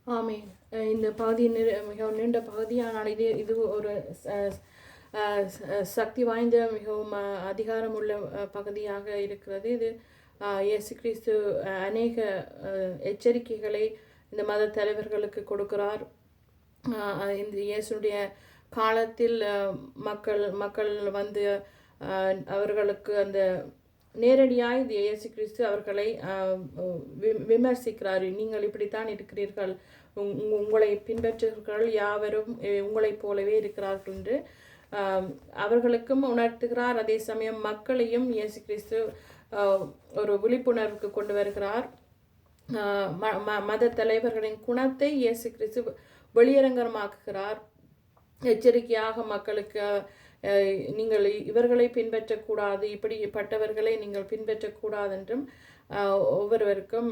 ஆமேன். இந்த பகுதி மிகவும் நீண்ட பகுதியானால் இது ஒரு சக்தி வாய்ந்த மிகவும் அதிகாரமுள்ள பகுதியாக இருக்கிறது. இது இயேசு கிறிஸ்து அநேக எச்சரிக்கைகளை இந்த மத தலைவர்களுக்கு கொடுக்கிறார். இந்த இயேசுடைய காலத்தில் மக்கள் வந்து அவர்களுக்கு அந்த நேரடியாக இந்த இயேசு கிறிஸ்து அவர்களை விமர்சிக்கிறார். நீங்கள் இப்படித்தான் இருக்கிறீர்கள், உங்களை பின்பற்றுகிறவர்கள் யாவரும் உங்களைப் போலவே இருக்கிறார்கள் என்று அவர்களுக்கும் உணர்த்துகிறார். அதே சமயம் மக்களையும் இயேசு கிறிஸ்து ஒரு விழிப்புணர்வுக்கு கொண்டு வருகிறார். மத தலைவர்களின் குணத்தை இயேசு கிறிஸ்து வெளியரங்கமாக்குகிறார். எச்சரிக்கையாக மக்களுக்கு நீங்கள் இவர்களை பின்பற்றக்கூடாது, இப்படிப்பட்டவர்களை நீங்கள் பின்பற்றக்கூடாது என்றும் ஒவ்வொருவருக்கும்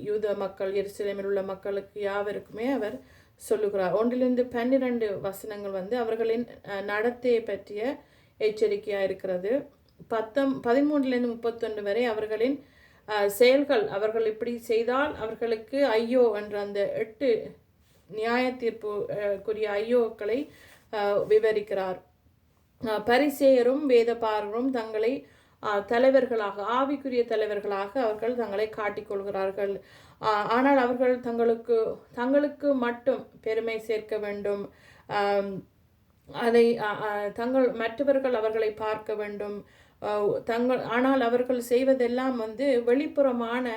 யூத மக்கள், எருசலேமில் உள்ள மக்களுக்கு யாவருக்குமே அவர் சொல்லுகிறார். 1-12 வசனங்கள் வந்து அவர்களின் நடத்தையை பற்றிய எச்சரிக்கையாக இருக்கிறது. 13-31 வரை அவர்களின் செயல்கள், அவர்கள் இப்படி செய்தால் அவர்களுக்கு ஐயோ என்ற அந்த 8 நியாய தீர்ப்புக்குரிய ஐயோக்களை விவரிக்கிறார். பரிசேயரும் வேதபாரரும் தங்களை தலைவர்களாக, ஆவிக்குரிய தலைவர்களாக அவர்கள் தங்களை காட்டிக்கொள்கிறார்கள். ஆனால் அவர்கள் தங்களுக்கு மட்டும் பெருமை சேர்க்க வேண்டும், அதை மற்றவர்கள் அவர்களை பார்க்க வேண்டும். ஆனால் அவர்கள் செய்வதெல்லாம் வந்து வெளிப்புறமான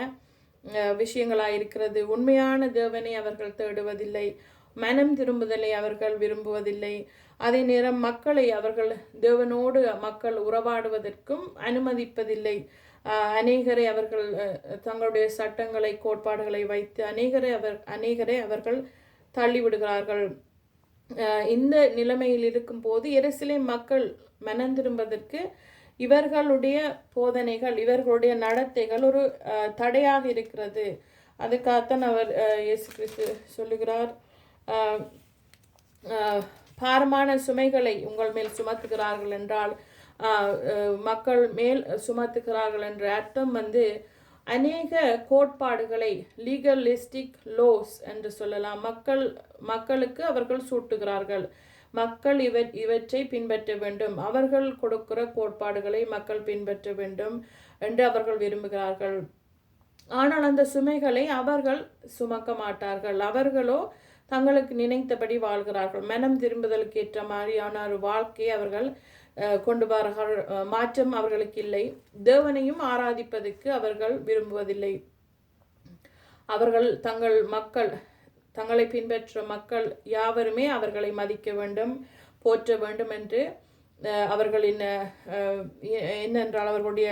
விஷயங்களாயிருக்கிறது. உண்மையான தேவனை அவர்கள் தேடுவதில்லை, மனம் திரும்புதலை அவர்கள் விரும்புவதில்லை. அதே நேரம் மக்களை அவர்கள் தேவனோடு மக்கள் உறவாடுவதற்கும் அனுமதிப்பதில்லை. அநேகரை அவர்கள் தங்களுடைய சட்டங்களை, கோட்பாடுகளை வைத்து அநேகரை அவர்கள் தள்ளிவிடுகிறார்கள். இந்த நிலைமையில் இருக்கும் போது எருசலேம் மக்கள் மனம் திரும்புவதற்கு இவர்களுடைய போதனைகள், இவர்களுடைய நடத்தைகள் ஒரு தடையாக இருக்கிறது. அதுக்காகத்தான் அவர் இயேசு கிறிஸ்து சொல்லுகிறார், பாரமான சுமைகளை உங்கள் மேல் சுமத்துகிறார்கள் என்றால் மக்கள் மேல் சுமத்துகிறார்கள் என்ற அர்த்தம் வந்து அநேக கோட்பாடுகளை, லீகலிஸ்டிக் லோஸ் என்று சொல்லலாம், மக்களுக்கு அவர்கள் சூட்டுகிறார்கள். மக்கள் இவற்றை பின்பற்ற வேண்டும், அவர்கள் கொடுக்கிற கோட்பாடுகளை மக்கள் பின்பற்ற வேண்டும் என்று அவர்கள் விரும்புகிறார்கள். ஆனால் அந்த சுமைகளை அவர்கள் சுமக்க மாட்டார்கள். அவர்களோ தங்களுக்கு நினைத்தபடி வாழ்கிறார்கள். மனம் திரும்புதலுக்கு ஏற்ற மாதிரியான ஒரு வாழ்க்கையை அவர்கள் கொண்டு வார்கள். மாற்றம் அவர்களுக்கு இல்லை. தேவனையும் ஆராதிப்பதற்கு அவர்கள் விரும்புவதில்லை. அவர்கள் தங்களை பின்பற்ற மக்கள் யாவருமே அவர்களை மதிக்க வேண்டும், போற்ற வேண்டும் என்று அவர்களின் என்னென்றால் அவர்களுடைய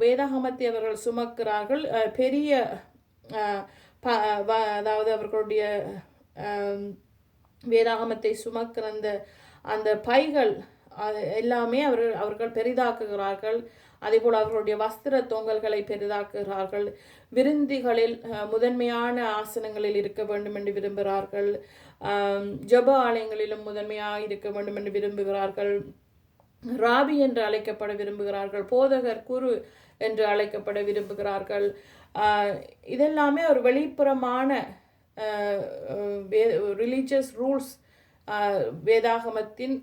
வேதாகமத்தை அவர்கள் சுமக்கிறார்கள். பெரிய அதாவது அவர்களுடைய வேதாகமத்தை சுமக்கிற அந்த பைகள் எல்லாமே அவர்கள் பெரிதாக்குகிறார்கள். அதேபோல் அவர்களுடைய வஸ்திர தொங்கல்களை பெரிதாக்குகிறார்கள். விருந்திகளில் முதன்மையான ஆசனங்களில் இருக்க வேண்டும் என்று விரும்புகிறார்கள். ஜப ஆலயங்களிலும் முதன்மையாக இருக்க வேண்டும் என்று விரும்புகிறார்கள். ராபி என்று அழைக்கப்பட விரும்புகிறார்கள். போதகர், குரு என்று அழைக்கப்பட விரும்புகிறார்கள். இதெல்லாமே ஒரு வெளிப்புறமான ரிலீஜியஸ் ரூல்ஸ், வேதாகமத்தின்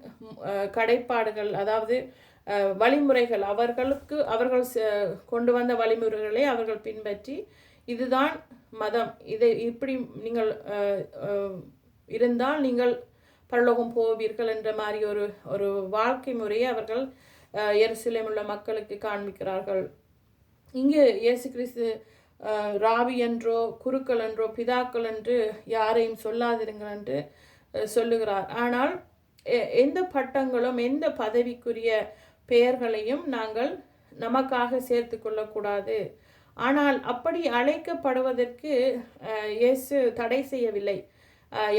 கடைப்பாடுகள், அதாவது வழிமுறைகள், அவர்கள் கொண்டு வந்த வழிமுறைகளை அவர்கள் பின்பற்றி இதுதான் மதம், இதை இப்படி நீங்கள் இருந்தால் நீங்கள் பரலோகம் போவீர்கள் என்ற மாதிரி ஒரு வாழ்க்கை முறையை அவர்கள் எருசலேமில் உள்ள மக்களுக்கு காண்பிக்கிறார்கள். இங்கு இயேசு கிறிஸ்து ராவி என்றோ குருக்கள் என்றோ பிதாக்கள் என்று யாரையும் சொல்லாதிருங்கள் என்று சொல்லுகிறார். ஆனால் எந்த பட்டங்களும் எந்த பதவிக்குரிய பெயர்களையும் நாங்கள் நமக்காக சேர்த்து கொள்ளக்கூடாது. ஆனால் அப்படி அழைக்கப்படுவதற்கு இயேசு தடை செய்யவில்லை.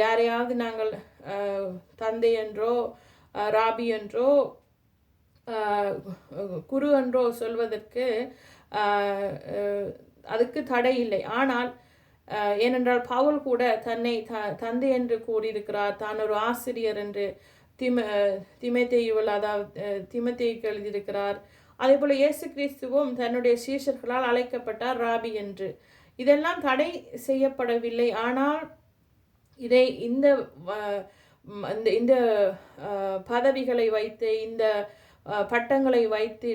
யாரையாவது நாங்கள் தந்தை என்றோ ராபி என்றோ குரு என்றோ சொல்வதற்கு அதுக்கு தடை இல்லை. ஆனால் ஏனென்றால் பவுல் கூட தன்னை தந்தை என்று கூறியிருக்கிறார், தான் ஒரு ஆசிரியர் என்று திமோத்தேயுவில், அதாவது திமோத்தேயுக்கு எழுதியிருக்கிறார். அதே போல் இயேசு கிறிஸ்துவும் தன்னுடைய சீஷர்களால் அழைக்கப்பட்டார் ராபி என்று. இதெல்லாம் தடை செய்யப்படவில்லை. ஆனால் இதை இந்த இந்த பதவிகளை வைத்து, இந்த பட்டங்களை வைத்து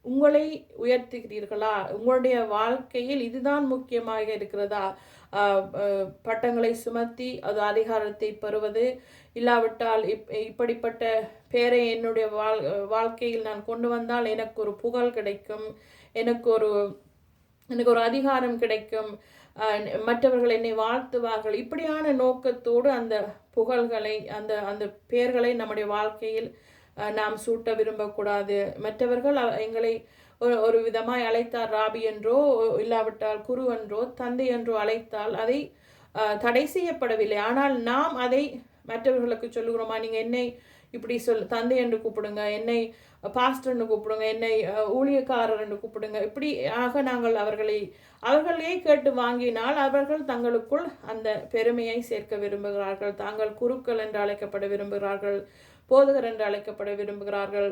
உங்களை உயர்த்துகிறீர்களா? உங்களுடைய வாழ்க்கையில் இதுதான் முக்கியமாக இருக்கிறதா? பட்டங்களை சுமத்தி அது அதிகாரத்தை பெறுவது, இல்லாவிட்டால் இப்படிப்பட்ட பேரை என்னுடைய வாழ்க்கையில் நான் கொண்டு வந்தால் எனக்கு ஒரு புகழ் கிடைக்கும், எனக்கு ஒரு அதிகாரம் கிடைக்கும், மற்றவர்கள் என்னை வாழ்த்துவார்கள், இப்படியான நோக்கத்தோடு அந்த புகழ்களை அந்த அந்த பெயர்களை நம்முடைய வாழ்க்கையில் நாம் சூட்ட விரும்பக்கூடாது. மற்றவர்கள் எங்களை ஒரு விதமாய் அழைத்தார், ராபி என்றோ இல்லாவிட்டால் குரு என்றோ தந்தை என்றோ அழைத்தால் அதை தடை செய்யப்படவில்லை. ஆனால் நாம் அதை மற்றவர்களுக்கு சொல்லுகிறோமா? நீங்கள் என்னை இப்படி தந்தை என்று கூப்பிடுங்க, என்னை பாஸ்டர்னு கூப்பிடுங்க, என்னை ஊழியக்காரர் என்று கூப்பிடுங்க, இப்படி ஆக நாங்கள் அவர்களே கேட்டு வாங்கினால் அவர்கள் தங்களுக்குள் அந்த பெருமையை சேர்க்க விரும்புகிறார்கள். தாங்கள் குருக்கள் என்று அழைக்கப்பட விரும்புகிறார்கள், போதகர் என்று அழைக்கப்பட விரும்புகிறார்கள்.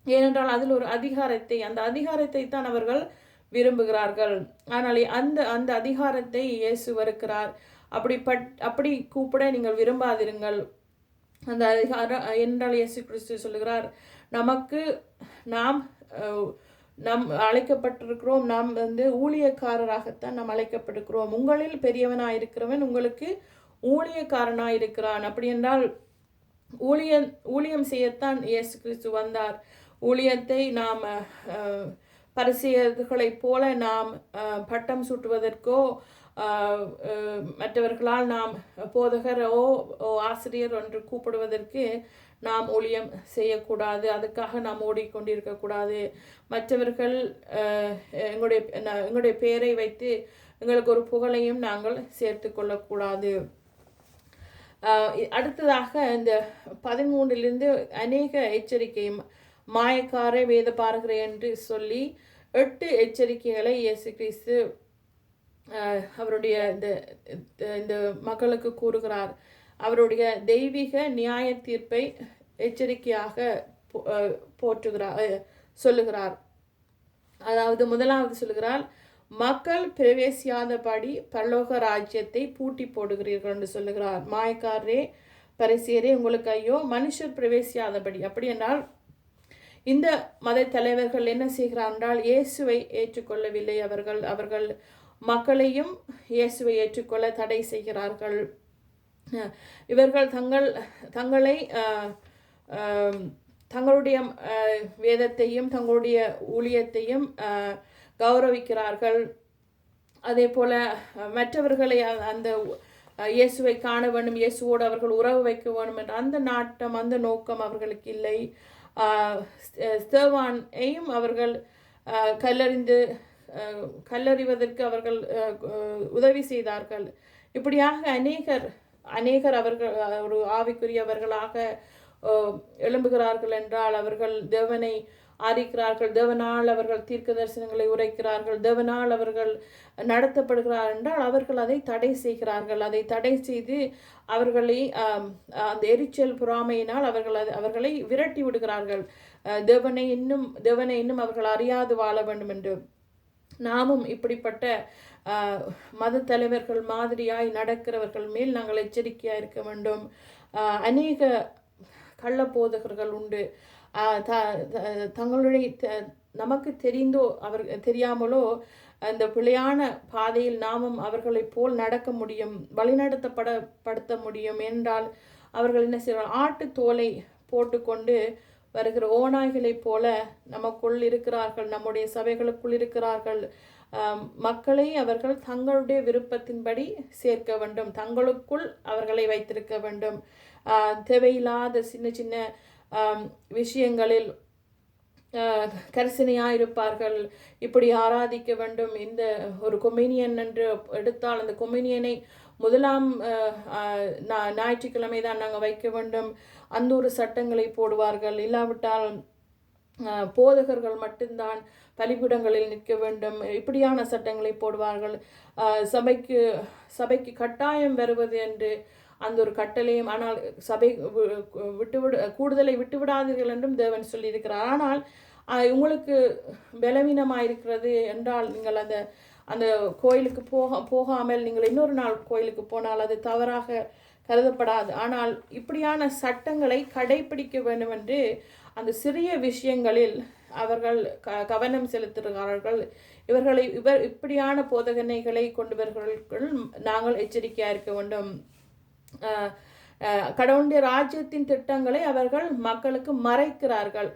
ஏனென்றால் அதில் ஒரு அந்த அதிகாரத்தை தான் அவர்கள் விரும்புகிறார்கள். ஆனால் அந்த அதிகாரத்தை இயேசு வெறுக்கிறார். அப்படி கூப்பிட நீங்கள் விரும்பாதிருங்கள். அந்த அதிகாரம் என்றால் இயேசு கிறிஸ்து சொல்லுகிறார், நாம் அழைக்கப்பட்டிருக்கிறோம், நாம் ஊழியக்காரராகத்தான் நாம் அழைக்கப்பட்டிருக்கிறோம். உங்களில் பெரியவனாயிருக்கிறவன் உங்களுக்கு ஊழியக்காரனாயிருக்கிறான். அப்படி என்றால் ஊழியம் செய்யத்தான் இயேசு கிறிஸ்து வந்தார். ஊழியத்தை நாம் பரிசேயர்களைப் போல நாம் பட்டம் சூட்டுவதற்கோ மற்றவர்களால் நாம் போதகரோ ஆசிரியர் என்று கூப்பிடுவதற்கு நாம் ஊழியம் செய்யக்கூடாது. அதுக்காக நாம் ஓடிக்கொண்டிருக்கக்கூடாது. மற்றவர்கள் எங்களுடைய பெயரை வைத்து எங்களுக்கு ஒரு புகழையும் நாங்கள் சேர்த்து கொள்ளக்கூடாது. அடுத்ததாக இந்த 13 அநேக எச்சரிக்கையும் மாயக்காரை வேத பாருகிற என்று சொல்லி 8 எச்சரிக்கைகளை இயேசு கிறிஸ்து அவருடைய இந்த மக்களுக்கு கூறுகிறார். அவருடைய தெய்வீக நியாய தீர்ப்பை எச்சரிக்கையாக சொல்லுகிறார். அதாவது முதலாவது சொல்லுகிறார், மக்கள் பிரவேசியாதபடி பரலோக ராஜ்யத்தை பூட்டி போடுகிறீர்கள் என்று சொல்லுகிறார். மாயக்காரரே பரிசேயரே உங்களுக்கு ஐயோ, மனுஷர் பிரவேசியாதபடி. அப்படி என்றால் இந்த மத தலைவர்கள் என்ன செய்கிறார் என்றால் இயேசுவை ஏற்றுக்கொள்ளவில்லை. அவர்கள் மக்களையும் இயேசுவை ஏற்றுக்கொள்ள தடை செய்கிறார்கள். இவர்கள் தங்களை தங்களுடைய வேதத்தையும் தங்களுடைய ஊழியத்தையும் கௌரவிக்கிறார்கள். அதே போல மற்றவர்களை அந்த இயேசுவை காண வேண்டும், இயேசுவோடு அவர்கள் உறவு வைக்க வேண்டும் என்ற அந்த நாட்டம், அந்த நோக்கம் அவர்களுக்கு இல்லை. ஸ்தேவானையும் அவர்கள் கல்லறிவதற்கு அவர்கள் உதவி செய்தார்கள். இப்படியாக அநேகர் அவர்கள் ஒரு ஆவிக்குரியவர்களாக எழும்புகிறார்கள் என்றால் அவர்கள் தேவனை ஆதிக்கிறார்கள், தேவனால் அவர்கள் தீர்க்க தரிசனங்களை உரைக்கிறார்கள், தேவனால் அவர்கள் நடத்தப்படுகிறார் என்றால் அவர்கள் அதை தடை செய்கிறார்கள். அதை தடை செய்து அவர்களை அந்த எரிச்சல் பொறாமையினால் அவர்களை விரட்டி விடுகிறார்கள். தேவனை இன்னும் அவர்கள் அறியாது வாழ வேண்டும் என்று. நாமும் இப்படிப்பட்ட மத தலைவர்கள் மாதிரியாய் நடக்கிறவர்கள் மேல் நாங்கள் எச்சரிக்கையாக இருக்க வேண்டும். அநேக கள்ளப்போதகர்கள் உண்டு. தங்களுடைய நமக்கு தெரியாமலோ அந்த பிழையான பாதையில் நாமும் அவர்களைப் போல் நடக்க முடியும், வழிநடத்தப்படுத்த முடியும். என்றால் அவர்கள் என்ன செய்வார்கள்? ஆட்டு தோலை போட்டுக்கொண்டு வருகிற ஓநாய்களைப் போல நமக்குள் இருக்கிறார்கள், நம்முடைய சபைகளுக்குள் இருக்கிறார்கள். மக்களை அவர்கள் தங்களுடைய விருப்பத்தின்படி சேர்க்க வேண்டும், தங்களுக்குள் அவர்களை வைத்திருக்க வேண்டும். தேவையில்லாத சின்ன சின்ன விஷயங்களில் கரிசனையாக இருப்பார்கள். இப்படி ஆராதிக்க வேண்டும். இந்த ஒரு கொமினியன் என்று எடுத்தால் அந்த கொமினியனை முதலாம் ஞாயிற்றுக்கிழமை தான் நாங்கள் வைக்க வேண்டும். அந்த ஒரு சட்டங்களை போடுவார்கள். இல்லாவிட்டால் போதகர்கள் மட்டும்தான் பலிபீடங்களில் நிற்க வேண்டும். இப்படியான சட்டங்களை போடுவார்கள். சபைக்கு கட்டாயம் வருவது என்று அந்த ஒரு கட்டளையும், ஆனால் சபை கூடுதலை விட்டுவிடாதீர்கள் என்றும் தேவன் சொல்லியிருக்கிறார். ஆனால் உங்களுக்கு பலவீனமாக இருக்கிறது என்றால் நீங்கள் அந்த கோயிலுக்கு போகாமல் நீங்கள் இன்னொரு நாள் கோயிலுக்கு போனால் அது தவறாக கருதப்படாது. ஆனால் இப்படியான சட்டங்களை கடைபிடிக்க வேண்டும் என்று அந்த சிறிய விஷயங்களில் அவர்கள் கவனம் செலுத்துகிறார்கள். இப்படியான போதகனைகளை கொண்டவர்கள் நாங்கள் எச்சரிக்கையாக இருக்க வேண்டும். கடவுளுடைய ராஜ்யத்தின் திட்டங்களை அவர்கள் மக்களுக்கு மறைக்கிறார்கள்.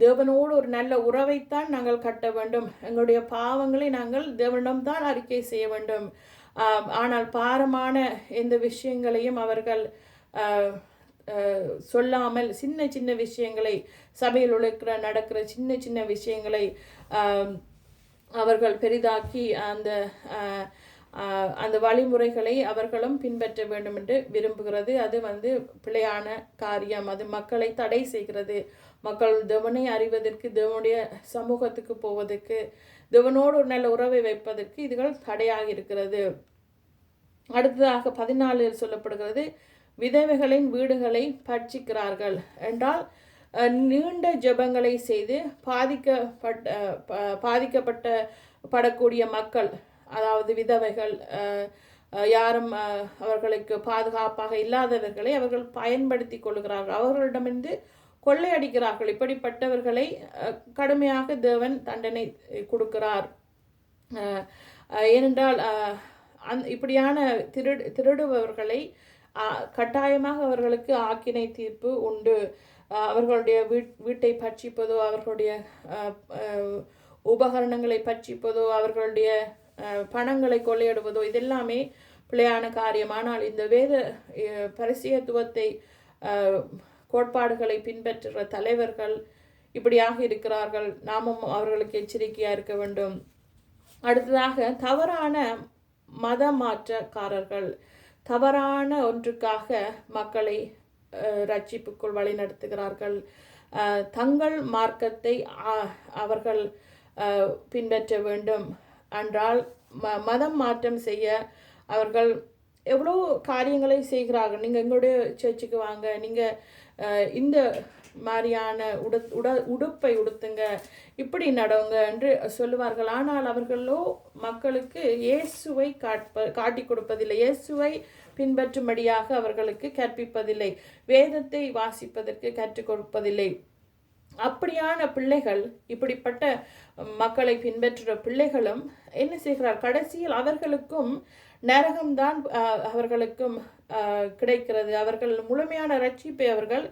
தேவனோடு ஒரு நல்ல உறவைத்தான் நாங்கள் கட்ட வேண்டும், எங்களுடைய பாவங்களை நாங்கள் தேவனிடம்தான் அறிக்கை செய்ய வேண்டும். ஆனால் பாரமான எந்த விஷயங்களையும் அவர்கள் சொல்லாமல் சின்ன சின்ன விஷயங்களை, சபையில் நடக்கிற சின்ன சின்ன விஷயங்களை அவர்கள் பெரிதாக்கி அந்த வழிமுறைகளை அவர்களும் பின்பற்ற வேண்டும் என்று விரும்புகிறது. அது பிழையான காரியம். அது மக்களை தடை செய்கிறது. மக்கள் தேவனை அறிவதற்கு, தேவனுடைய சமூகத்துக்கு போவதற்கு, தேவனோடு ஒரு நல்ல உறவை வைப்பதற்கு இதுகள் தடையாக இருக்கிறது. அடுத்ததாக 14 சொல்லப்படுகிறது, விதவைகளின் வீடுகளை பட்சிக்கிறார்கள் என்றால் நீண்ட ஜெபங்களை செய்து பாதிக்கப்படக்கூடிய மக்கள், அதாவது விதவைகள், யாரும் அவர்களுக்கு பாதுகாப்பாக இல்லாதவர்களை அவர்கள் பயன்படுத்தி கொள்கிறார்கள், அவர்களிடமிருந்து கொள்ளையடிக்கிறார்கள். இப்படிப்பட்டவர்களை கடுமையாக தேவன் தண்டனை கொடுக்கிறார். ஏனென்றால் இப்படியான திருடுபவர்களை கட்டாயமாக அவர்களுக்கு ஆக்கினை தீர்ப்பு உண்டு. அவர்களுடைய வீட்டை பட்சிப்பதோ, அவர்களுடைய உபகரணங்களை பட்சிப்பதோ, அவர்களுடைய பணங்களை கொள்ளையிடுவதோ இதெல்லாமே பிழையான காரியம். ஆனால் இந்த வேத பரிசுத்தத்துவத்தை கோட்பாடுகளை பின்பற்றுகிற தலைவர்கள் இப்படியாக இருக்கிறார்கள். நாமும் அவர்களுக்கு எச்சரிக்கையாக இருக்க வேண்டும். அடுத்ததாக தவறான மத மாற்றக்காரர்கள் தவறான ஒன்றுக்காக மக்களை ரட்சிப்புக்குள் வழிநடத்துகிறார்கள். தங்கள் மார்க்கத்தை அவர்கள் பின்பற்ற வேண்டும் என்றால் மதம் மாற்றம் செய்ய அவர்கள் எவ்வளோ காரியங்களை செய்கிறார்கள். நீங்கள் எங்களுடைய சர்ச்சுக்கு வாங்க, நீங்கள் இந்த மாதிரியான உடுப்பை உடுத்துங்க, இப்படி நடவுங்க என்று சொல்லுவார்கள். ஆனால் அவர்களோ மக்களுக்கு இயேசுவை காட்டி கொடுப்பதில்லை, இயேசுவை பின்பற்றும்படியாக அவர்களுக்கு கற்பிப்பதில்லை, வேதத்தை வாசிப்பதற்கு கற்றுக் கொடுப்பதில்லை. அப்படியான பிள்ளைகள், இப்படிப்பட்ட மக்களை பின்பற்றுகிற பிள்ளைகளும் என்ன செய்கிறார், கடைசியில் அவர்களுக்கும் நரகம்தான் அவர்களுக்கும் கிடைக்கிறது. அவர்கள் முழுமையான ரட்சிப்பை அவர்கள்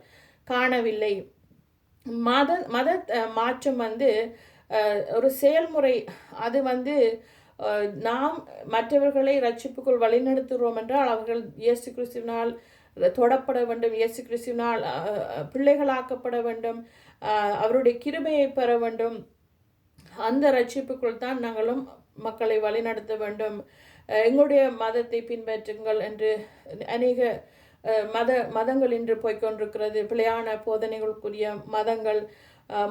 காணவில்லை. மத மாற்றம் ஒரு செயல்முறை. அது நாம் மற்றவர்களை ரட்சிப்புக்குள் வழிநடத்துகிறோம் என்றால் அவர்கள் இயேசு கிறிஸ்துவினால் தொடப்பட வேண்டும், இயேசு கிறிஸ்துவினால் பிள்ளைகளாக்கப்பட வேண்டும், அவருடைய கிருபையை பெற வேண்டும். அந்த ரட்சிப்புக்குள் தான் நாங்களும் மக்களை வழிநடத்த வேண்டும். எங்களுடைய மதத்தை பின்பற்றுங்கள் என்று அநேக மதங்கள் இன்று போய்கொண்டிருக்கிறது. பிழையான போதனைகளுக்குரிய மதங்கள்,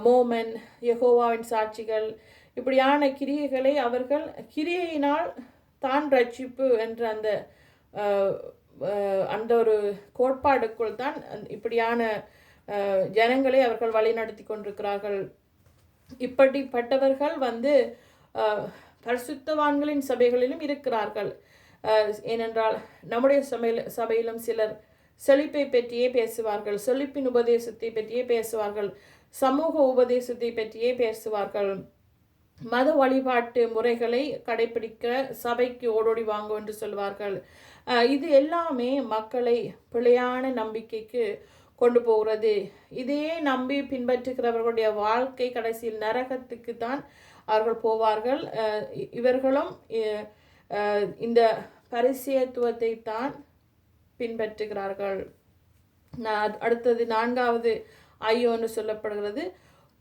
மோமன், யெகோவாவின் சாட்சிகள், இப்படியான கிரியைகளை அவர்கள் கிரியையினால் தான் ரட்சிப்பு என்ற அந்த ஒரு கோட்பாடுக்குள் தான் இப்படியான ஜனங்களை அவர்கள் வழி நடத்தி கொண்டிருக்கிறார்கள். இப்படிப்பட்டவர்கள் பரிசுத்தவான்களின் சபைகளிலும் இருக்கிறார்கள். ஏனென்றால் நம்முடைய சபையிலும் சிலர் செழிப்பை பற்றியே பேசுவார்கள், செழிப்பின் உபதேசத்தை பற்றியே பேசுவார்கள், சமூக உபதேசத்தை பற்றியே பேசுவார்கள். மத வழிபாட்டு முறைகளை கடைபிடிக்க சபைக்கு ஓடோடி வாங்க என்று சொல்வார்கள். இது எல்லாமே மக்களை பிழையான நம்பிக்கைக்கு கொண்டு போகிறது. இதையே நம்பி பின்பற்றுகிறவர்களுடைய வாழ்க்கை கடைசியில் நரகத்துக்கு தான் அவர்கள் போவார்கள். இவர்களும் இந்த பரிசுத்தத்துவத்தை தான் பின்பற்றுகிறார்கள். அடுத்தது 4வது ஐயோன்னு சொல்லப்படுகிறது,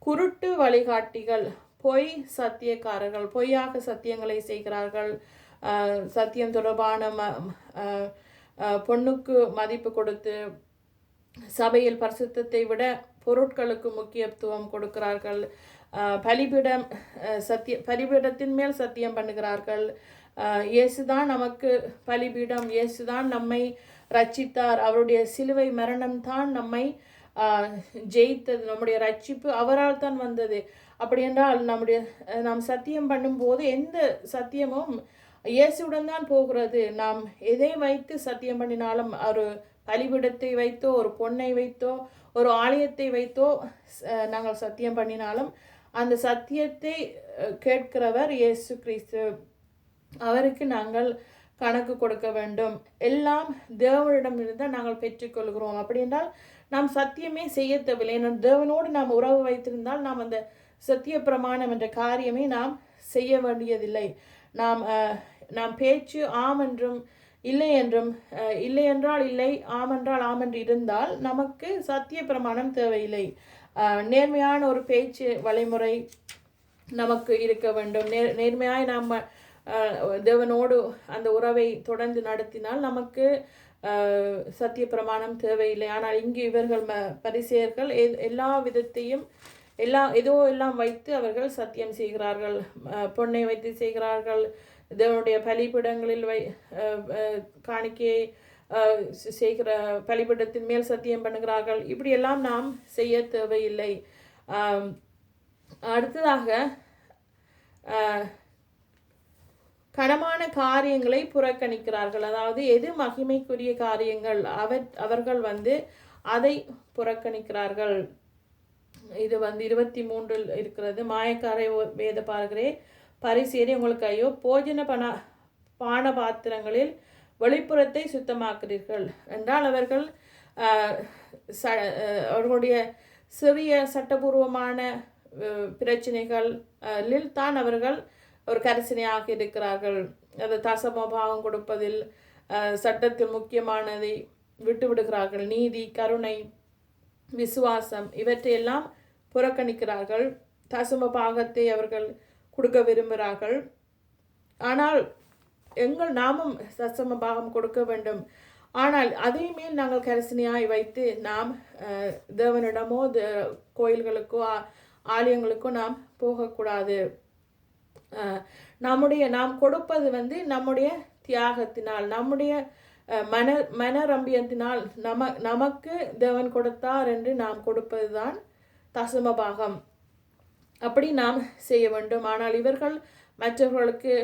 குருட்டு வழிகாட்டிகள், பொய் சத்தியக்காரர்கள், பொய்யாக சத்தியங்களை செய்கிறார்கள். சத்தியம் தொடர்பான பொண்ணுக்கு மதிப்பு கொடுத்து சபையில் பரிசுத்தத்தை விட பொருட்களுக்கு முக்கியத்துவம் கொடுக்கிறார்கள். பலிபீடத்தின் மேல் சத்தியம் பண்ணுகிறார்கள். இயேசுதான் நமக்கு பலிபீடம், இயேசுதான் நம்மை ரட்சித்தார், அவருடைய சிலுவை மரணம் தான் நம்மை ஜெயித்தது, நம்முடைய ரட்சிப்பு அவரால் தான் வந்தது. அப்படி என்றால் நாம் சத்தியம் பண்ணும்போது எந்த சத்தியமும் இயேசுடன் தான் போகிறது. நாம் எதை வைத்து சத்தியம் பண்ணினாலும், ஒரு பலிபீடத்தை வைத்தோ, ஒரு பொன்னை வைத்தோ, ஒரு ஆலயத்தை வைத்தோ நாங்கள் சத்தியம் பண்ணினாலும் அந்த சத்தியத்தை கேட்கிறவர் இயேசு கிறிஸ்து. அவருக்கு நாங்கள் கணக்கு கொடுக்க வேண்டும். எல்லாம் தேவனிடமிருந்து நாங்கள் பெற்றுக்கொள்கிறோம். அப்படி என்றால் நாம் சத்தியமே செய்ய தேவையில்லை. ஏன்னா தேவனோடு நாம் உறவு வைத்திருந்தால் நாம் அந்த சத்திய பிரமாணம் என்ற காரியமே நாம் செய்ய வேண்டியதில்லை. நாம் பேச்சு ஆம் என்றும் இல்லை என்றும், இல்லை என்றால் இல்லை, ஆம் என்றால் ஆம் என்று இருந்தால் நமக்கு சத்திய பிரமாணம் தேவையில்லை. நேர்மையான ஒரு பேச்சு வழிமுறை நமக்கு இருக்க வேண்டும். நேர்மையாய் நாம் தேவனோடு அந்த உறவை தொடர்ந்து நடத்தினால் நமக்கு சத்திய பிரமாணம் தேவையில்லை. ஆனால் இங்கு இவர்கள் பரிசேயர்கள் எல்லா விதத்தையும் எல்லாம் வைத்து அவர்கள் சத்தியம் செய்கிறார்கள். பொன்னை வைத்து செய்கிறார்கள், தேவனுடைய பலிபீடங்களில் காணிக்கையை செய்கிற பலிபீடத்தின் மேல் சத்தியம் பண்ணுகிறார்கள். இப்படியெல்லாம் நாம் செய்ய தேவையில்லை. அடுத்ததாக கனமான காரியங்களை புறக்கணிக்கிறார்கள். அதாவது எது மகிமைக்குரிய காரியங்கள் அவர்கள் அதை புறக்கணிக்கிறார்கள். இது 23 இருக்கிறது. மாயக்காரை வேத பார்க்கிறே பரிசேரி உங்களுக்கு ஐயோ, போஜன பான பாத்திரங்களில் வெளிப்புறத்தை சுத்தமாக்குறீர்கள் என்றால் அவர்களுடைய சிறிய சட்டபூர்வமான பிரச்சனைகளில் தான் அவர்கள் ஒரு கரிசனையாக இருக்கிறார்கள். அது தசமபாகம் கொடுப்பதில் சட்டத்தில் முக்கியமானதை விட்டு விடுகிறார்கள். நீதி, கருணை, விசுவாசம் இவற்றையெல்லாம் புறக்கணிக்கிறார்கள். தசம பாகத்தை அவர்கள் கொடுக்க விரும்புகிறார்கள். ஆனால் நாமும் தசம பாகம் கொடுக்க வேண்டும். ஆனால் அதை மேல் நாங்கள் கரிசனையாய் வைத்து நாம் தேவனிடமோ கோயில்களுக்கோ ஆலயங்களுக்கோ நாம் போகக்கூடாது. நாம் கொடுப்பது நம்முடைய தியாகத்தினால், நம்முடைய மனரம்பியத்தினால் நமக்கு தேவன் கொடுத்தார் என்று நாம் கொடுப்பது தான் தசம பாகம். அப்படி நாம் செய்ய வேண்டும். ஆனால் இவர்கள் மற்றவர்களுக்கு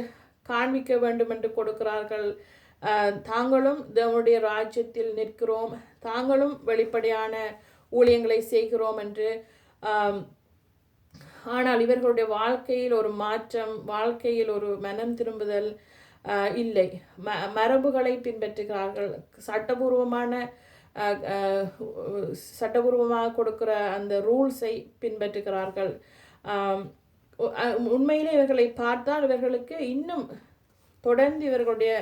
காண்பிக்க வேண்டும் என்று கொடுக்கிறார்கள். தாங்களும் தேவனுடைய ராஜ்யத்தில் நிற்கிறோம், தாங்களும் வெளிப்படையான ஊழியங்களை செய்கிறோம் என்று. ஆனால் இவர்களுடைய வாழ்க்கையில் ஒரு மாற்றம், வாழ்க்கையில் ஒரு மனம் திரும்புதல் இல்லை. மரபுகளை பின்பற்றுகிறார்கள். சட்டபூர்வமாக கொடுக்கிற அந்த ரூல்ஸை பின்பற்றுகிறார்கள். உண்மையிலே இவர்களை பார்த்தால் இவர்களுக்கு இன்னும் தொடர்ந்து இவர்களுடைய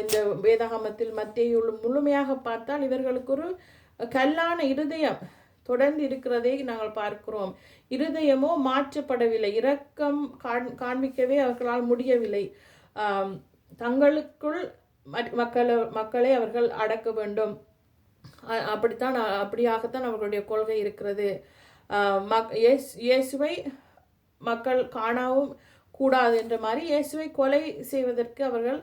இந்த வேதாகமத்தில் மத்தேயு முழுமையாக பார்த்தால் இவர்களுக்கு ஒரு கல்லான இருதயம் தொடர்ந்து இருக்கிறதை நாங்கள் பார்க்கிறோம். இருதயமோ மாற்றப்படவில்லை. இரக்கம் காண்பிக்கவே அவர்களால் முடியவில்லை. தங்களுக்குள் மக்களை அவர்கள் அடக்க வேண்டும். அப்படியாகத்தான் அவர்களுடைய கொள்கை இருக்கிறது. இயேசுவை மக்கள் காணவும் கூடாது என்ற மாதிரி இயேசுவை கொலை செய்வதற்கு அவர்கள்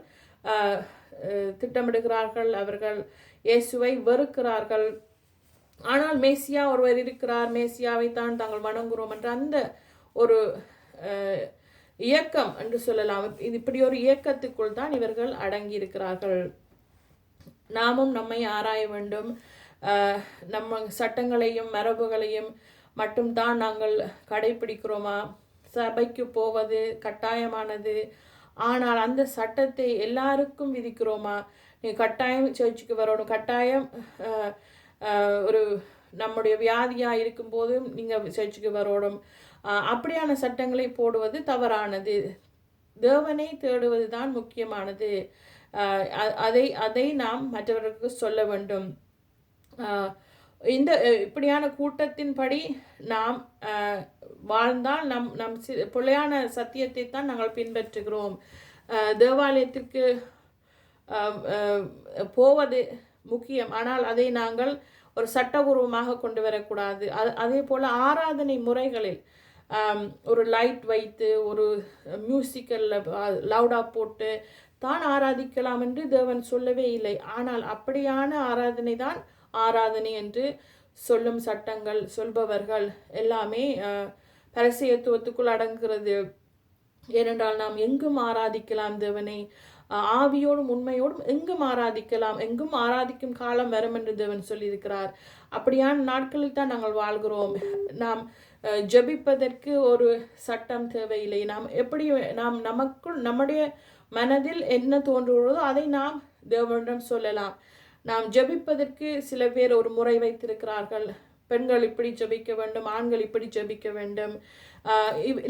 திட்டமிடுகிறார்கள். அவர்கள் இயேசுவை வெறுக்கிறார்கள். ஆனால் மேசியா ஒருவர் இருக்கிறார், மேசியாவை தான் தாங்கள் வணங்குகிறோம் என்ற அந்த ஒரு இயக்கம் என்று சொல்லலாம். இப்படி ஒரு இயக்கத்துக்குள் தான் இவர்கள் அடங்கி இருக்கிறார்கள். நாமும் நம்மை ஆராய வேண்டும். நம்ம சட்டங்களையும் மரபுகளையும் மட்டும்தான் நாங்கள் கடைபிடிக்கிறோமா? சபைக்கு போவது கட்டாயமானது, ஆனால் அந்த சட்டத்தை எல்லாருக்கும் விதிக்கிறோமா? நீ கட்டாயம் சர்ச்சுக்கு வரணும், கட்டாயம் ஒரு நம்முடைய வியாதியாக இருக்கும்போதும் நீங்கள் சர்ச்சுக்கு வரணும், அப்படியான சட்டங்களை போடுவது தவறானது. தேவனை தேடுவது தான் முக்கியமானது. அதை நாம் மற்றவர்களுக்கு சொல்ல வேண்டும். இந்த இப்படியான கூட்டத்தின்படி நாம் வாழ்ந்தால் நம் பிள்ளையான சத்தியத்தை தான் நாங்கள் பின்பற்றுகிறோம். தேவாலயத்திற்கு போவது முக்கியம், ஆனால் அதை நாங்கள் ஒரு சட்டபூர்வமாக கொண்டு வரக்கூடாது. அதே போல் ஆராதனை முறைகளில் ஒரு லைட் வைத்து ஒரு மியூசிக்கலில் லவுடாக போட்டு தான் ஆராதிக்கலாம் என்று தேவன் சொல்லவே இல்லை. ஆனால் அப்படியான ஆராதனை தான் ஆராதனை என்று சொல்லும் சட்டங்கள் சொல்பவர்கள் எல்லாமே பரிசேயத்துவத்துக்குள் அடங்குகிறது. ஏனென்றால் நாம் எங்கும் ஆராதிக்கலாம் தேவனை, ஆவியோடும் உண்மையோடும் எங்கும் ஆராதிக்கலாம், எங்கும் ஆராதிக்கும் காலம் வரும் என்று தேவன் சொல்லியிருக்கிறார். அப்படியான நாட்களில் தான் நாங்கள் வாழ்கிறோம். நாம் ஜெபிப்பதற்கு ஒரு சட்டம் தேவையில்லை. நாம் எப்படி நாம் நமக்குள் நம்முடைய மனதில் என்ன தோன்றுகிறதோ அதை நாம் தேவனிடம் சொல்லலாம். நாம் ஜெபிப்பதற்கு சில பேர் ஒரு முறை வைத்திருக்கிறார்கள். பெண்கள் இப்படி ஜெபிக்க வேண்டும், ஆண்கள் இப்படி ஜெபிக்க வேண்டும்.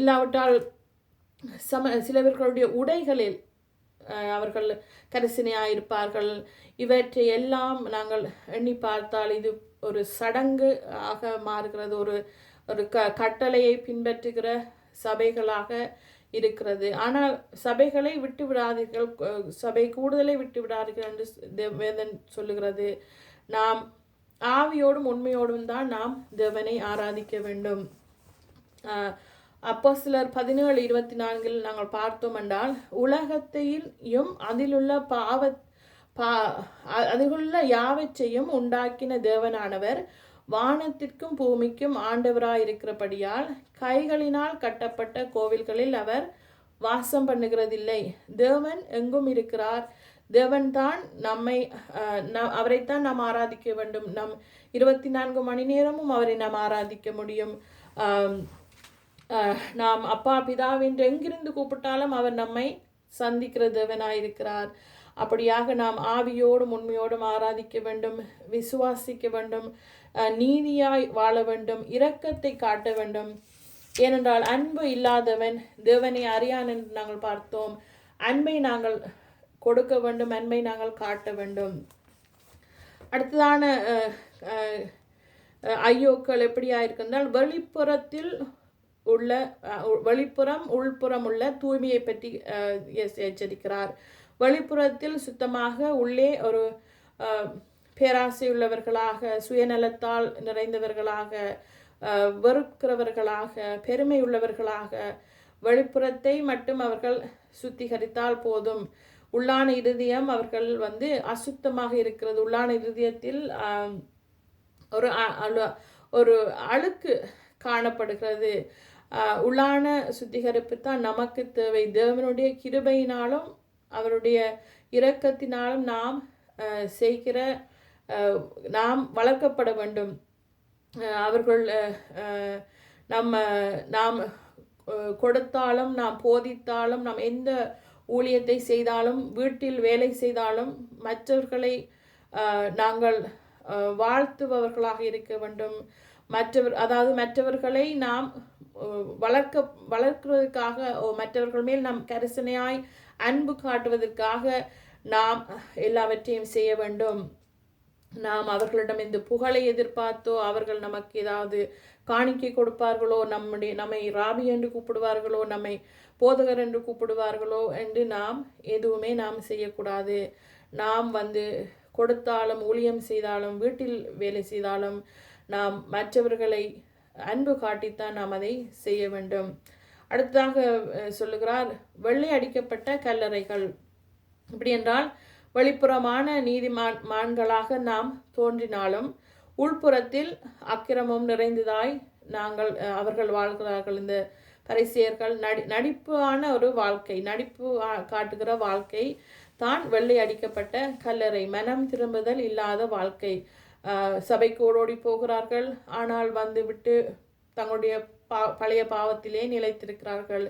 இல்லாவிட்டால் சிலவர்களுடைய உடைகளில் அவர்கள் கரிசனையாக இருப்பார்கள். இவற்றை எல்லாம் நாங்கள் எண்ணி பார்த்தால் இது ஒரு சடங்கு ஆக மாறுகிறது, ஒரு ஒரு கட்டளையை பின்பற்றுகிற சபைகளாக இருக்கிறது. ஆனால் சபைகளை விட்டு விடாதீர்கள், சபை கூடுதலை விட்டு விடாதீர்கள் என்று வேதன் சொல்லுகிறது. நாம் ஆவியோடும் உண்மையோடும் தான் நாம் தேவனை ஆராதிக்க வேண்டும். அப்போஸ்தலர் 17:24 நாங்கள் பார்த்தோம் என்றால், உலகத்தையும் அதிலுள்ள அதிலுள்ள யாவற்றையும் உண்டாக்கின தேவனானவர் வானத்திற்கும் பூமிக்கும் ஆண்டவராயிருக்கிறபடியால் கைகளினால் கட்டப்பட்ட கோவில்களில் அவர் வாசம் பண்ணுகிறதில்லை. தேவன் எங்கும் இருக்கிறார். தேவன் தான் அவரைத்தான் நாம் ஆராதிக்க வேண்டும். 24 மணி நேரமும் அவரை நாம் ஆராதிக்க முடியும். நாம் அப்பா பிதாவென்று எங்கிருந்து கூப்பிட்டாலும் அவர் நம்மை சந்திக்கிற தேவனாயிருக்கிறார். அப்படியாக நாம் ஆவியோடும் உண்மையோடும் ஆராதிக்க வேண்டும், விசுவாசிக்க வேண்டும், நீதியாய் வாழ வேண்டும், இரக்கத்தை காட்ட வேண்டும். ஏனென்றால் அன்பு இல்லாதவன் தேவனை அறியான் என்று நாங்கள் பார்த்தோம். அன்பை நாங்கள் கொடுக்க வேண்டும், அன்பை நாங்கள் காட்ட வேண்டும். அடுத்ததான ஐயோக்கள் எப்படியா இருக்கின்றால், வெளிப்புறத்தில் உள்ள வெளிப்புறம் உள்புறம் உள்ள தூய்மையை பற்றி எச்சரிக்கிறார். வெளிப்புறத்தில் சுத்தமாக, உள்ளே ஒரு பேராசை உள்ளவர்களாக, சுயநலத்தால் நிறைந்தவர்களாக, வெறுக்கிறவர்களாக, பெருமை உள்ளவர்களாக வெளிப்புறத்தை மட்டும் அவர்கள் சுத்திகரித்தால் போதும். உள்ளான இருதயம் அவர்கள் அசுத்தமாக இருக்கிறது. உள்ளான இருதயத்தில் ஒரு அழுக்கு காணப்படுகிறது. உள்ளான சுத்திகரிப்பு தான் நமக்கு தேவை. தேவனுடைய கிருபையினாலும் அவருடைய இரக்கத்தினாலும் நாம் வளர்க்கப்பட வேண்டும். அவர்கள் நாம் கொடுத்தாலும், நாம் போதித்தாலும், நாம் எந்த ஊழியத்தை செய்தாலும், வீட்டில் வேலை செய்தாலும் மற்றவர்களை நாங்கள் வாழ்த்துபவர்களாக இருக்க வேண்டும். மற்றவர்களை நாம் வளர்க்கிறதுக்காக, மற்றவர்கள் மேல் நாம் கரிசனையாய் அன்பு காட்டுவதற்காக நாம் எல்லாவற்றையும் செய்ய வேண்டும். நாம் அவர்களிடம் இந்த புகழை எதிர்பார்த்தோ, அவர்கள் நமக்கு ஏதாவது காணிக்கை கொடுப்பார்களோ, நம்மை ராபி என்று கூப்பிடுவார்களோ, நம்மை போதகர் என்று கூப்பிடுவார்களோ என்று நாம் எதுவுமே நாம் செய்யக்கூடாது. நாம் கொடுத்தாலும், ஊழியம் செய்தாலும், வீட்டில் வேலை செய்தாலும் நாம் மற்றவர்களை அன்பு காட்டித்தான் நாம் அதை செய்ய வேண்டும். அடுத்ததாக சொல்லுகிறார், வெள்ளை அடிக்கப்பட்ட கல்லறைகள். இப்படி என்றால், வெளிப்புறமான நீதிமான்களாக நாம் தோன்றினாலும் உள்புறத்தில் அக்கிரமம் நிறைந்ததாய் அவர்கள் வாழ்கிறார்கள். இந்த பரிசேயர்கள் நடிப்பான ஒரு வாழ்க்கை, நடிப்பு காட்டுகிற வாழ்க்கை தான் வெள்ளை அடிக்கப்பட்ட கல்லறை, மனம் திரும்புதல் இல்லாத வாழ்க்கை. சபைக்கு ஓடோடி போகிறார்கள், ஆனால் விட்டு தங்களுடைய பழைய பாவத்திலே நிலைத்திருக்கிறார்கள்.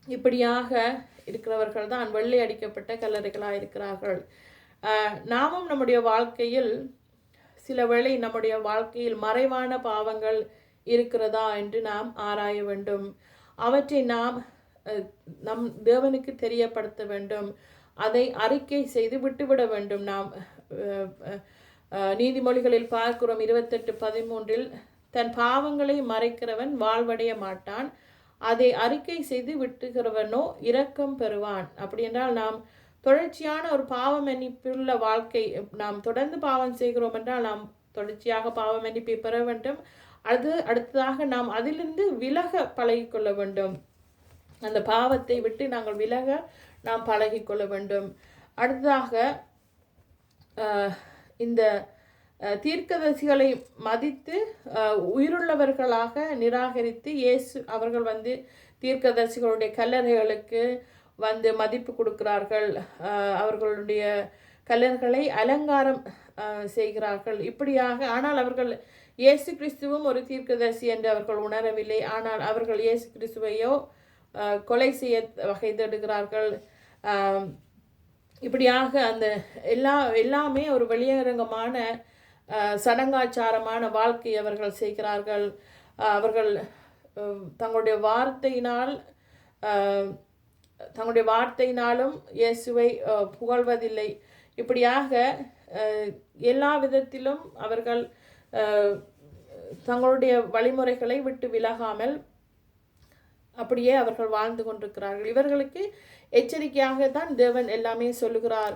இப்படியாக இருக்கிறவர்கள் தான் வெள்ளை அடிக்கப்பட்ட கல்லறைகளாக இருக்கிறார்கள். நாமும் நம்முடைய வாழ்க்கையில் சில வேளை நம்முடைய வாழ்க்கையில் மறைவான பாவங்கள் இருக்கிறதா என்று நாம் ஆராய வேண்டும். அவற்றை நாம் நம் தேவனுக்கு தெரியப்படுத்த வேண்டும். அதை அறிக்கை செய்து விட்டுவிட வேண்டும். நாம் நீதிமொழிகளில் பார்க்கிறோம் 28:13, தன் பாவங்களை மறைக்கிறவன் வாழ்வடைய மாட்டான், அதை அறிக்கை செய்து விட்டுகிறவனோ இரக்கம் பெறுவான். அப்படி என்றால் நாம் தொடர்ச்சியான ஒரு பாவ மன்னிப்புள்ள வாழ்க்கை, நாம் தொடர்ந்து பாவம் செய்கிறோம் என்றால் நாம் தொடர்ச்சியாக பாவ மன்னிப்பை பெற வேண்டும். அடுத்ததாக நாம் அதிலிருந்து விலக பழகிக்கொள்ள வேண்டும். அந்த பாவத்தை விட்டு நாங்கள் விலக நாம் பழகிக்கொள்ள வேண்டும். அடுத்ததாக இந்த தீர்க்கதரிசிகளை மதித்து உயிருள்ளவர்களாக நிராகரித்து இயேசு அவர்கள் வந்து தீர்க்கதரிசிகளுடைய கல்லறைகளுக்கு வந்து மதிப்பு கொடுக்கிறார்கள். அவர்களுடைய கல்லறைகளை அலங்காரம் செய்கிறார்கள். இப்படியாக ஆனால் அவர்கள் இயேசு கிறிஸ்துவும் ஒரு தீர்க்கதரிசி என்று அவர்கள் உணரவில்லை. ஆனால் அவர்கள் இயேசு கிறிஸ்துவையோ கொலை செய்ய வகை தேடுகிறார்கள். இப்படியாக அந்த எல்லாமே ஒரு வெளியரங்கமான சடங்காச்சாரமான வாழ்க்கை அவர்கள் செய்கிறார்கள். அவர்கள் தங்களுடைய வார்த்தையினாலும் இயேசுவை புகழ்வதில்லை. இப்படியாக எல்லா விதத்திலும் அவர்கள் தங்களுடைய வழிமுறைகளை விட்டு விலகாமல் அப்படியே அவர்கள் வாழ்ந்து கொண்டிருக்கிறார்கள். இவர்களுக்கு எச்சரிக்கையாகத்தான் தேவன் எல்லாமே சொல்லுகிறார்.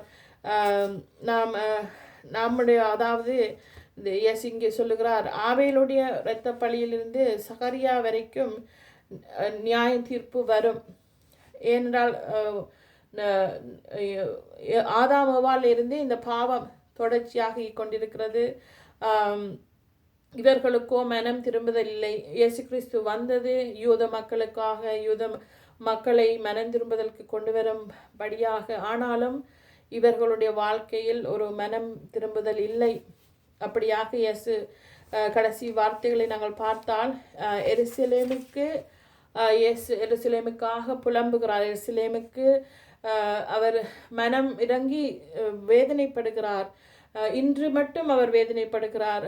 நம்முடைய அதாவது இங்கே சொல்லுகிறார், ஆபேலுடைய இரத்த பழியிலிருந்து சகரியா வரைக்கும் நியாய தீர்ப்பு வரும். ஏனென்றால் ஆதாமவால் இருந்து இந்த பாவம் தொடர்ச்சியாகி கொண்டிருக்கிறது. இவர்களுக்கோ மனம் திரும்புதலில்லை. இயேசு கிறிஸ்து வந்தது யூத மக்களுக்காக, யூத மக்களை மனம் திரும்புதலுக்கு கொண்டு வரும்படியாக. ஆனாலும் இவர்களுடைய வாழ்க்கையில் ஒரு மனம் திரும்புதல் இல்லை. அப்படியாக இயேசு கடைசி வார்த்தைகளை நாங்கள் பார்த்தால் எருசலேமுக்காக புலம்புகிறார். எருசலேமுக்கு அவர் மனம் இறங்கி வேதனைப்படுகிறார். இன்று மட்டும் அவர் வேதனைப்படுகிறார்.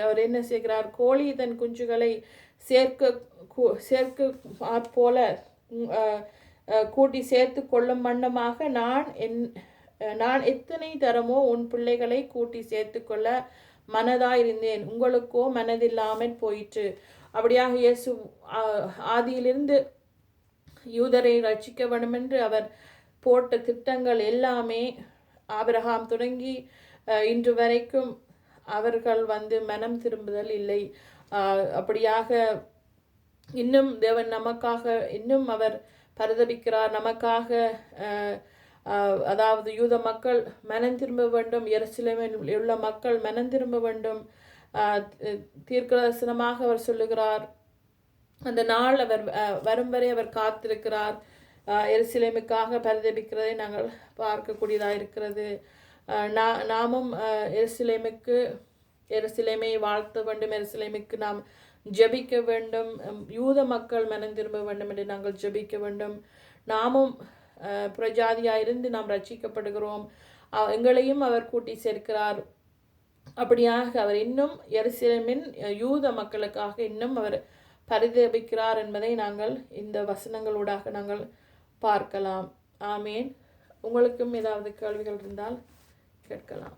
அவர் என்ன செய்கிறார்? கோழி தன் குஞ்சுகளை சேர்க்க போல கூட்டி சேர்த்து கொள்ளும் வண்ணமாக நான் எத்தனை தரமோ உன் பிள்ளைகளை கூட்டி சேர்த்து கொள்ள மனதாயிருந்தேன், உங்களுக்கோ மனதில்லாமல் போயிற்று. அப்படியாக இயேசு ஆதியிலிருந்து யூதரை ரட்சிக்க வேண்டும் என்று அவர் போட்ட திட்டங்கள் எல்லாமே ஆபிரகாம் தொடங்கி இன்று வரைக்கும் அவர்கள் வந்து மனம் திரும்புதல் இல்லை. அப்படியாக இன்னும் தேவன் நமக்காக இன்னும் அவர் பரிதபிக்கிறார். நமக்காக அதாவது யூத மக்கள் மனம் திரும்ப வேண்டும், எருசலேமில் உள்ள மக்கள் மனம் திரும்ப வேண்டும். தீர்க்கதரிசனமாக அவர் சொல்லுகிறார். அந்த நாள் அவர் வரும் வரை அவர் காத்திருக்கிறார். எருசலேமுக்காக பரிதபிக்கிறதை நாங்கள் பார்க்கக்கூடியதாக இருக்கிறது. நாமும் எருசலேமை வாழ்த்த வேண்டும், எருசலேமுக்கு நாம் ஜெபிக்க வேண்டும். யூத மக்கள் மனம் திரும்ப வேண்டும் என்று நாங்கள் ஜெபிக்க வேண்டும். நாமும் பிரஜாதியாயிருந்து நாம் ரட்சிக்கப்படுகிறோம். எங்களையும் அவர் கூட்டி சேர்க்கிறார். அப்படியாக அவர் இன்னும் எருசலேமின் யூத மக்களுக்காக இன்னும் அவர் பரிதபிக்கிறார் என்பதை நாங்கள் இந்த வசனங்களூடாக நாங்கள் பார்க்கலாம். ஆமேன். உங்களுக்கும் ஏதாவது கேள்விகள் இருந்தால் கேட்கலாம்.